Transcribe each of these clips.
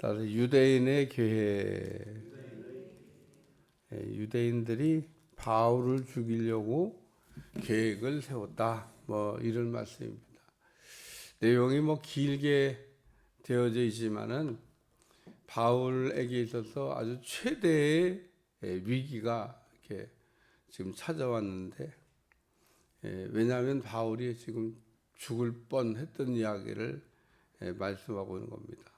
따라서 유대인의 교회, 유대인들이 바울을 죽이려고 계획을 세웠다. 뭐 이런 말씀입니다. 내용이 뭐 길게 되어져 있지만은 바울에게 있어서 아주 최대의 위기가 이렇게 지금 찾아왔는데, 왜냐하면 바울이 지금 죽을 뻔했던 이야기를 말씀하고 있는 겁니다.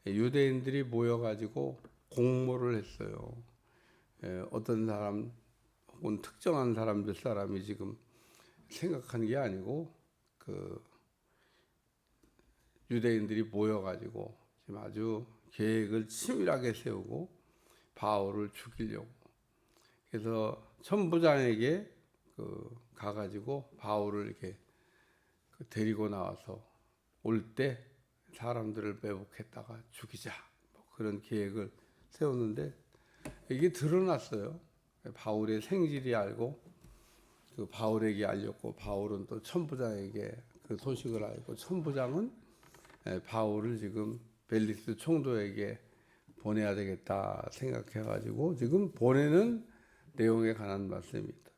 유대인들이 모여가지고 공모를 했어요. 어떤 사람 혹은 특정한 사람 몇 사람이 지금 생각한 게 아니고 그 유대인들이 모여가지고 지금 아주 계획을 치밀하게 세우고 바울을 죽이려고. 그래서 천부장에게 가가지고 바울을 이렇게 데리고 나와서 올 때 사람들을 매복했다가 죽이자, 뭐 그런 계획을 세웠는데 이게 드러났어요. 바울의 생질이 알고 바울에게 알렸고, 바울은 또 천부장에게 그 소식을 알고, 천부장은 바울을 지금 벨리스 총독에게 보내야 되겠다 생각해가지고 지금 보내는 내용에 관한 말씀입니다.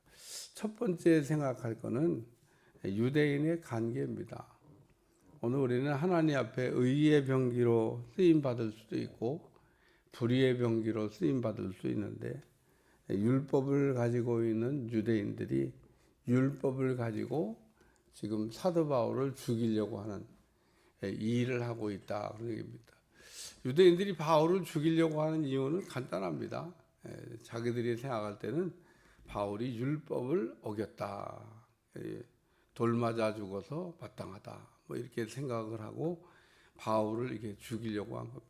첫 번째 생각할 거는 유대인의 관계입니다. 오늘 우리는 하나님 앞에 의의 병기로 쓰임 받을 수도 있고 불의의 병기로 쓰임 받을 수 있는데, 율법을 가지고 있는 유대인들이 율법을 가지고 지금 사도 바울을 죽이려고 하는 이 일을 하고 있다, 그런 얘기입니다. 유대인들이 바울을 죽이려고 하는 이유는 간단합니다. 자기들이 생각할 때는 바울이 율법을 어겼다, 돌 맞아 죽어서 마땅하다, 뭐 이렇게 생각을 하고 바울을 이렇게 죽이려고 한 겁니다.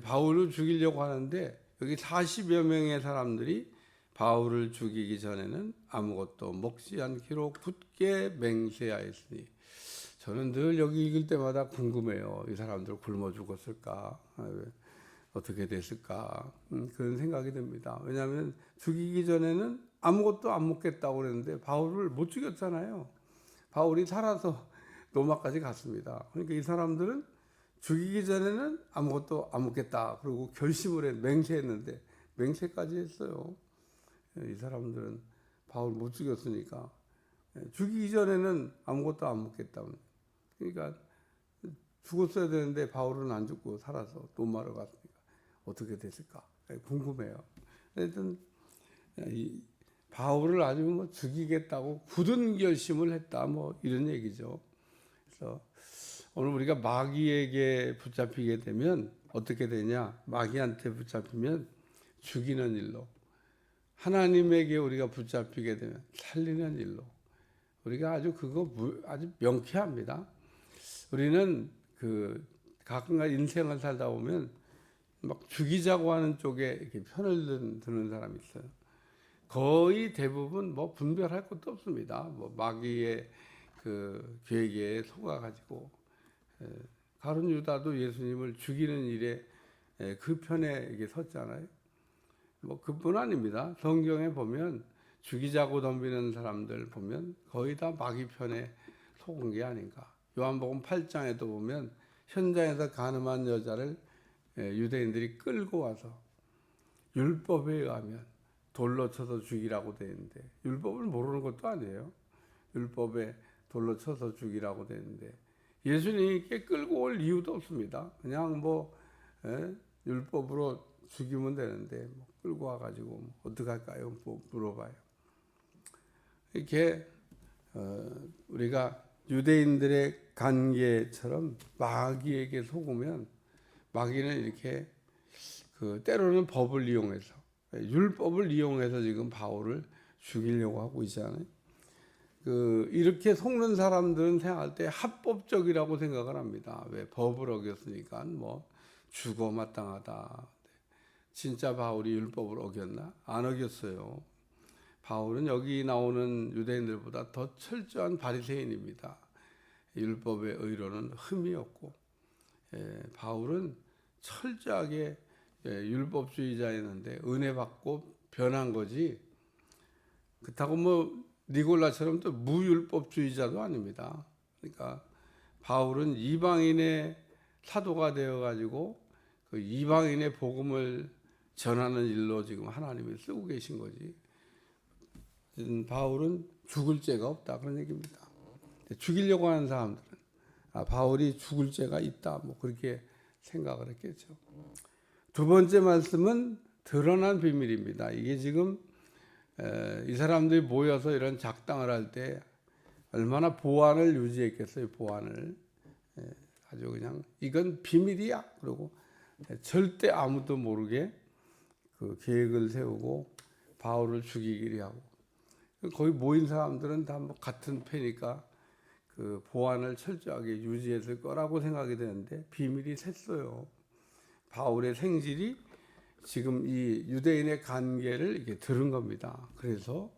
바울을 죽이려고 하는데 여기 40여 명의 사람들이 바울을 죽이기 전에는 아무것도 먹지 않기로 굳게 맹세하였으니, 저는 늘 여기 읽을 때마다 궁금해요. 이 사람들 굶어 죽었을까? 어떻게 됐을까? 그런 생각이 듭니다. 왜냐하면 죽이기 전에는 아무것도 안 먹겠다고 그랬는데 바울을 못 죽였잖아요. 바울이 살아서 로마까지 갔습니다. 그러니까 이 사람들은 죽이기 전에는 아무것도 안 먹겠다 그리고 결심을 맹세했는데, 맹세까지 했어요. 이 사람들은 바울 못 죽였으니까 죽이기 전에는 아무것도 안 먹겠다. 그러니까 죽었어야 되는데 바울은 안 죽고 살아서 로마로 갔으니까 어떻게 됐을까 궁금해요. 하여튼 바울을 아주 뭐 죽이겠다고 굳은 결심을 했다, 뭐 이런 얘기죠. 그래서 오늘 우리가 마귀에게 붙잡히게 되면 어떻게 되냐? 마귀한테 붙잡히면 죽이는 일로, 하나님에게 우리가 붙잡히게 되면 살리는 일로, 우리가 아주 아주 명쾌합니다. 우리는 가끔가 인생을 살다 보면 막 죽이자고 하는 쪽에 이렇게 편을 드는 사람이 있어요. 거의 대부분 뭐 분별할 것도 없습니다. 뭐 마귀의 계획에 속아가지고, 가룟 유다도 예수님을 죽이는 일에 그 편에 이게 섰잖아요. 뭐 그뿐 아닙니다. 성경에 보면 죽이자고 덤비는 사람들 보면 거의 다 마귀 편에 속은 게 아닌가. 요한복음 8장에도 보면 현장에서 간음한 여자를 유대인들이 끌고 와서 율법에 의하면 돌로 쳐서 죽이라고 되어 있는데, 율법을 모르는 것도 아니에요. 율법에 돌로 쳐서 죽이라고 되어 있는데 예수님께 끌고 올 이유도 없습니다. 그냥 율법으로 죽이면 되는데 뭐 끌고 와가지고 뭐 어떡할까요? 뭐 물어봐요. 이렇게 우리가 유대인들의 관계처럼 마귀에게 속으면, 마귀는 이렇게 때로는 법을 이용해서, 율법을 이용해서 지금 바울을 죽이려고 하고 있잖아요. 이렇게 속는 사람들은 생각할 때 합법적이라고 생각을 합니다. 왜? 법을 어겼으니까 뭐 죽어 마땅하다. 진짜 바울이 율법을 어겼나? 안 어겼어요. 바울은 여기 나오는 유대인들보다 더 철저한 바리새인입니다. 율법의 의로는 흠이 없고, 바울은 철저하게 율법주의자였는데 은혜 받고 변한 거지, 그렇다고 뭐 니골라처럼 또 무율법주의자도 아닙니다. 그러니까 바울은 이방인의 사도가 되어 가지고 그 이방인의 복음을 전하는 일로 지금 하나님이 쓰고 계신 거지. 바울은 죽을 죄가 없다 그런 얘기입니다. 죽이려고 하는 사람들은 바울이 죽을 죄가 있다 뭐 그렇게 생각을 했겠죠. 두 번째 말씀은 드러난 비밀입니다. 이게 지금 이 사람들이 모여서 이런 작당을 할 때 얼마나 보안을 유지했겠어요. 보안을 아주 그냥 이건 비밀이야 그러고 절대 아무도 모르게 그 계획을 세우고 바울을 죽이기로 하고 거기 모인 사람들은 다 뭐 같은 패니까 그 보안을 철저하게 유지했을 거라고 생각이 되는데 비밀이 샜어요. 바울의 생질이 지금 이 유대인의 관계를 이렇게 들은 겁니다. 그래서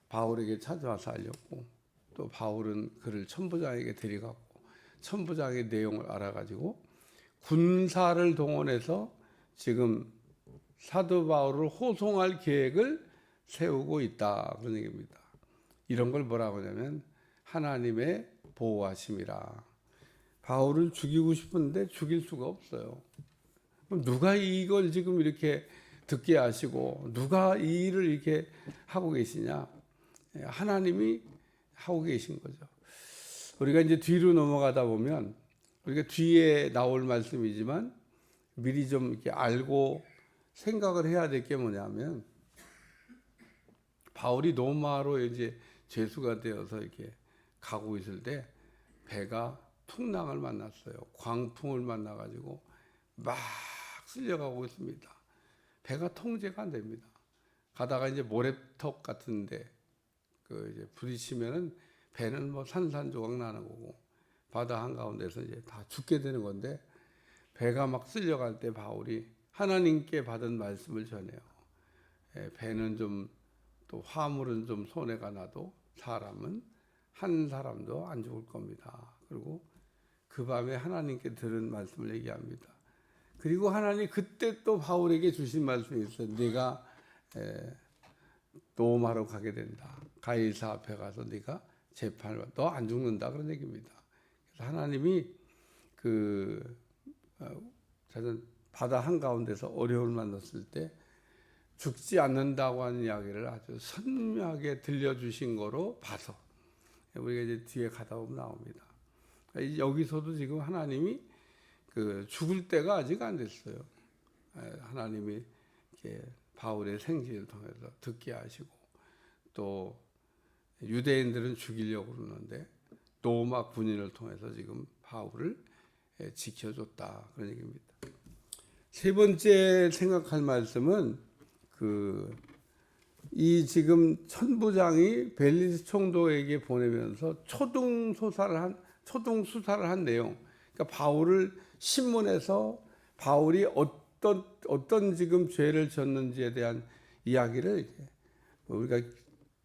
바울에게 찾아와서 알렸고 또 바울은 그를 천부장에게 데려갔고 천부장의 내용을 알아가지고 군사를 동원해서 지금 사도 바울을 호송할 계획을 세우고 있다 그런 얘기입니다. 이런 걸 뭐라고 하냐면 하나님의 보호하심이라. 바울을 죽이고 싶은데 죽일 수가 없어요. 그럼 누가 이걸 지금 이렇게 듣게 하시고 누가 이 일을 이렇게 하고 계시냐? 하나님이 하고 계신 거죠. 우리가 이제 뒤로 넘어가다 보면 우리가 뒤에 나올 말씀이지만 미리 좀 이렇게 알고 생각을 해야 될 게 뭐냐면 바울이 로마로 이제 죄수가 되어서 이렇게 가고 있을 때 배가 풍랑을 만났어요. 광풍을 만나가지고 막 쓸려가고 있습니다. 배가 통제가 안 됩니다. 가다가 이제 모래턱 같은데 그 이제 부딪히면은 배는 뭐 산산조각 나는 거고 바다 한가운데서 이제 다 죽게 되는 건데 배가 막 쓸려갈 때 바울이 하나님께 받은 말씀을 전해요. 배는 좀 또 화물은 좀 손해가 나도 사람은 한 사람도 안 죽을 겁니다. 그리고 그 밤에 하나님께 들은 말씀을 얘기합니다. 그리고 하나님 그때 또 바울에게 주신 말씀이 있어요. 네가 로마로 가게 된다. 가이사 앞에 가서 네가 재판을 너 안 죽는다 그런 얘기입니다. 그래서 하나님이 그 바다 한가운데서 어려움을 만났을 때 죽지 않는다고 하는 이야기를 아주 선명하게 들려주신 거로 봐서 우리가 이제 뒤에 가다 보면 나옵니다. 여기서도 지금 하나님이 그 죽을 때가 아직 안 됐어요. 하나님이 이렇게 바울의 생지를 통해서 듣게 하시고 또 유대인들은 죽이려고 그러는데 로마 군인을 통해서 지금 바울을 지켜줬다 그런 얘기입니다. 세 번째 생각할 말씀은 이 지금 천부장이 벨리스 총독에게 보내면서 초등 수사를 한 내용. 그러니까 바울을 신문에서 바울이 어떤 지금 죄를 졌는지에 대한 이야기를 우리가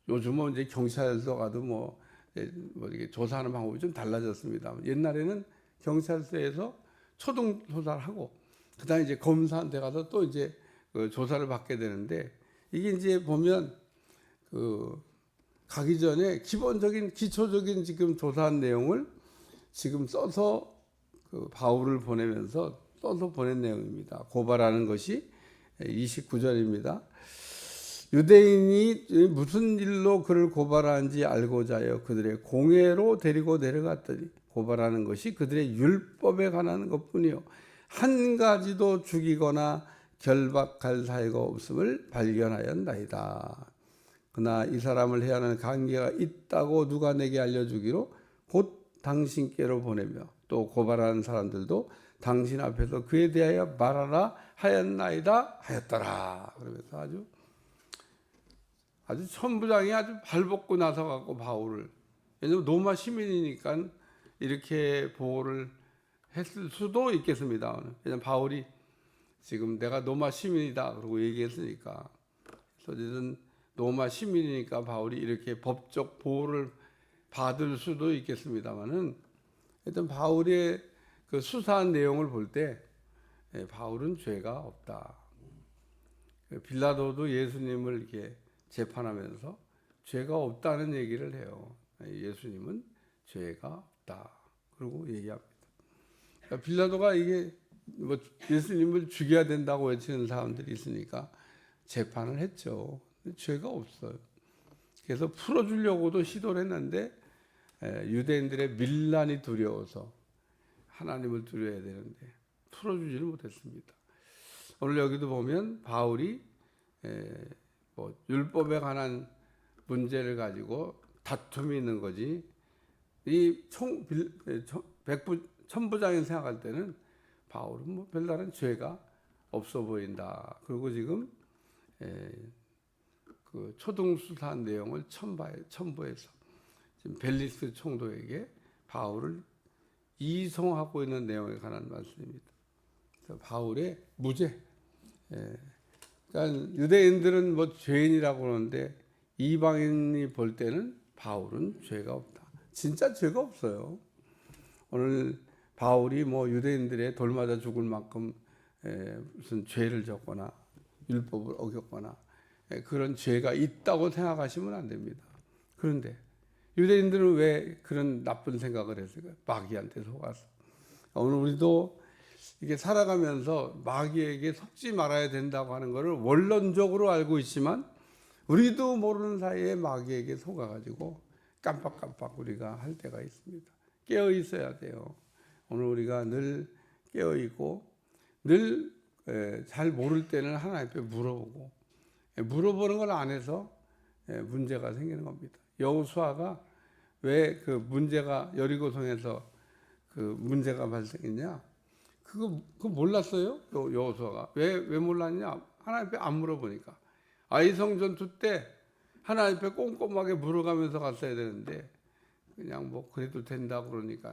요즘은 이제 경찰서 가도 뭐 이렇게 조사하는 방법이 좀 달라졌습니다. 옛날에는 경찰서에서 초등 조사를 하고 그다음에 이제 검사한테 가서 또 이제 그 조사를 받게 되는데 이게 이제 보면 가기 전에 기초적인 지금 조사한 내용을 지금 써서 바울을 보내면서 써서 보낸 내용입니다. 고발하는 것이 29절입니다. 유대인이 무슨 일로 그를 고발하는지 알고자 하여 그들의 공회로 데리고 내려갔더니 고발하는 것이 그들의 율법에 관한 것뿐이요 한 가지도 죽이거나 결박할 사유가 없음을 발견하였나이다. 그러나 이 사람을 해야 하는 관계가 있다고 누가 내게 알려주기로 곧 당신께로 보내며 또 고발하는 사람들도 당신 앞에서 그에 대하여 말하라 하였나이다 하였더라. 그러면서 아주 천부장이 아주 발벗고 나서 갖고 바울을 왜냐하면 로마 시민이니까 이렇게 보호를 했을 수도 있겠습니다. 왜냐하면 바울이 지금 내가 로마 시민이다 그러고 얘기했으니까 어쨌든 로마 시민이니까 바울이 이렇게 법적 보호를 받을 수도 있겠습니다만은 일단 바울의 그 수사한 내용을 볼 때 바울은 죄가 없다. 빌라도도 예수님을 이렇게 재판하면서 죄가 없다는 얘기를 해요. 예수님은 죄가 없다. 그리고 얘기합니다. 빌라도가 이게 뭐 예수님을 죽여야 된다고 외치는 사람들이 있으니까 재판을 했죠. 죄가 없어요. 그래서 풀어주려고도 시도를 했는데 유대인들의 밀란이 두려워서 하나님을 두려워야 되는데 풀어주지를 못했습니다. 오늘 여기도 보면 바울이 뭐 율법에 관한 문제를 가지고 다툼이 있는 거지. 이 천부장인 생각할 때는 바울은 뭐 별다른 죄가 없어 보인다. 그리고 지금 그 초등수사한 내용을 첨부해서 지금 벨리스 총독에게 바울을 이송하고 있는 내용에 관한 말씀입니다. 그래서 바울의 무죄. 그러니까 유대인들은 뭐 죄인이라고 그러는데 이방인이 볼 때는 바울은 죄가 없다. 진짜 죄가 없어요. 오늘 바울이 뭐 유대인들의 돌 맞아 죽을 만큼 무슨 죄를 졌거나 율법을 어겼거나 그런 죄가 있다고 생각하시면 안 됩니다. 그런데 유대인들은 왜 그런 나쁜 생각을 했을까요? 마귀한테 속아서. 오늘 우리도 이게 살아가면서 마귀에게 속지 말아야 된다고 하는 것을 원론적으로 알고 있지만 우리도 모르는 사이에 마귀에게 속아가지고 깜빡깜빡 우리가 할 때가 있습니다. 깨어 있어야 돼요. 오늘 우리가 늘 깨어 있고 늘 잘 모를 때는 하나님 앞에 물어보고 물어보는 걸 안 해서 문제가 생기는 겁니다. 여호수아가 왜 그 문제가 여리고성에서 그 문제가 발생했냐? 그거 몰랐어요? 여호수아가 왜 몰랐냐? 하나님 앞에 안 물어보니까 아이성 전투 때 하나님 앞에 꼼꼼하게 물어가면서 갔어야 되는데 그냥 뭐 그래도 된다 그러니까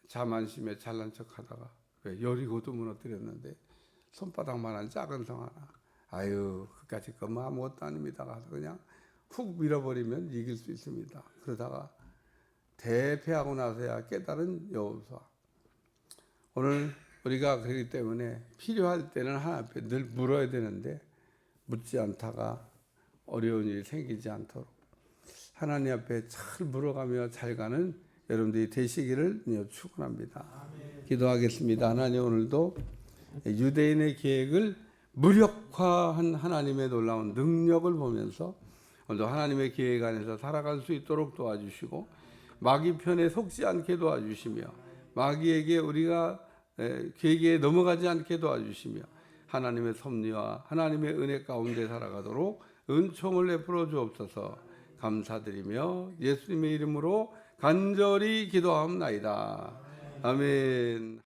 자만심에 잘난 척하다가 왜 여리고도 무너뜨렸는데 손바닥만한 작은 성 하나 아유 그까짓 거 뭐 아무것도 아닙니다 가서 그냥 훅 밀어버리면 이길 수 있습니다. 그러다가 대패하고 나서야 깨달은 여호수아. 오늘 우리가 그렇기 때문에 필요할 때는 하나님 앞에 늘 물어야 되는데 묻지 않다가 어려운 일이 생기지 않도록 하나님 앞에 잘 물어가며 잘 가는 여러분들이 되시기를 축원합니다. 기도하겠습니다. 하나님 오늘도 유대인의 계획을 무력화한 하나님의 놀라운 능력을 보면서 오늘도 하나님의 계획 안에서 살아갈 수 있도록 도와주시고 마귀 편에 속지 않게 도와주시며 마귀에게 우리가 계획에 넘어가지 않게 도와주시며 하나님의 섭리와 하나님의 은혜 가운데 살아가도록 은총을 베풀어 주옵소서. 감사드리며 예수님의 이름으로 간절히 기도하옵나이다. 아멘.